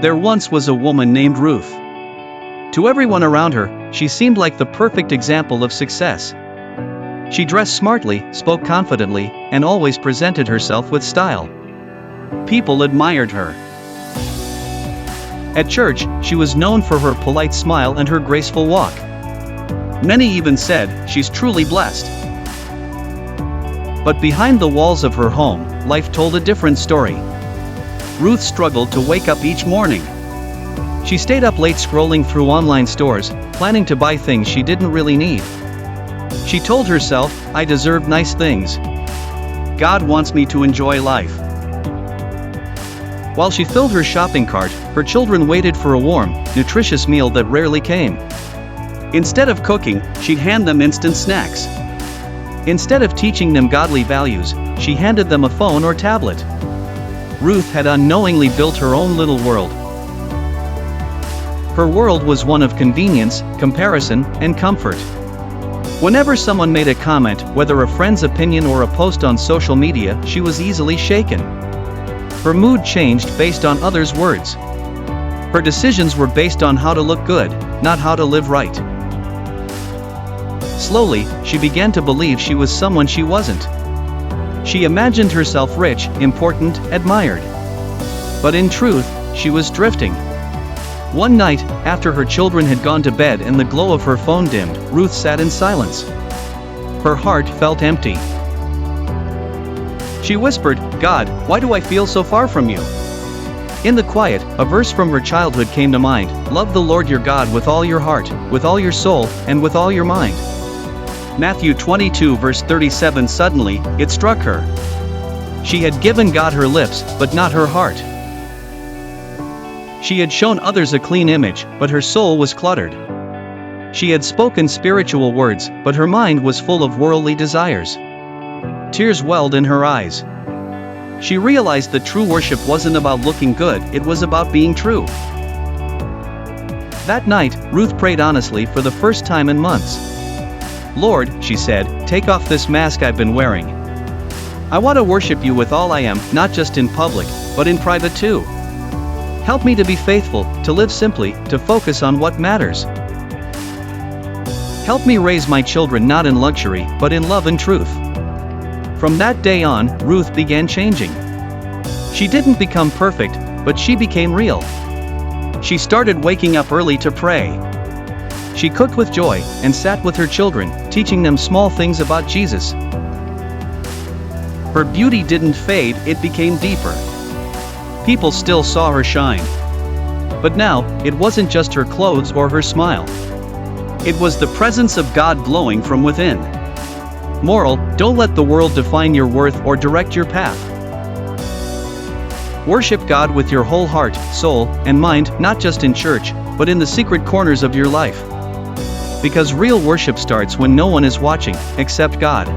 There once was a woman named Ruth. To everyone around her, she seemed like the perfect example of success. She dressed smartly, spoke confidently, and always presented herself with style. People admired her. At church, she was known for her polite smile and her graceful walk. Many even said, "She's truly blessed." But behind the walls of her home, life told a different story. Ruth struggled to wake up each morning. She stayed up late scrolling through online stores, planning to buy things she didn't really need. She told herself, "I deserve nice things. God wants me to enjoy life." While she filled her shopping cart, her children waited for a warm, nutritious meal that rarely came. Instead of cooking, she'd hand them instant snacks. Instead of teaching them godly values, she handed them a phone or tablet. Ruth had unknowingly built her own little world. Her world was one of convenience, comparison, and comfort. Whenever someone made a comment, whether a friend's opinion or a post on social media, she was easily shaken. Her mood changed based on others' words. Her decisions were based on how to look good, not how to live right. Slowly, she began to believe she was someone she wasn't. She imagined herself rich, important, admired. But in truth, she was drifting. One night, after her children had gone to bed and the glow of her phone dimmed, Ruth sat in silence. Her heart felt empty. She whispered, "God, why do I feel so far from you?" In the quiet, a verse from her childhood came to mind: "Love the Lord your God with all your heart, with all your soul, and with all your mind." Matthew 22 verse 37. Suddenly, it struck her. She had given God her lips, but not her heart. She had shown others a clean image, but her soul was cluttered. She had spoken spiritual words, but her mind was full of worldly desires. Tears welled in her eyes. She realized that true worship wasn't about looking good, it was about being true. That night, Ruth prayed honestly for the first time in months. "Lord," she said, "take off this mask I've been wearing. I want to worship you with all I am, not just in public, but in private too. Help me to be faithful, to live simply, to focus on what matters. Help me raise my children not in luxury, but in love and truth." From that day on, Ruth began changing. She didn't become perfect, but she became real. She started waking up early to pray. She cooked with joy, and sat with her children, teaching them small things about Jesus. Her beauty didn't fade, it became deeper. People still saw her shine. But now, it wasn't just her clothes or her smile. It was the presence of God glowing from within. Moral: don't let the world define your worth or direct your path. Worship God with your whole heart, soul, and mind, not just in church, but in the secret corners of your life. Because real worship starts when no one is watching, except God.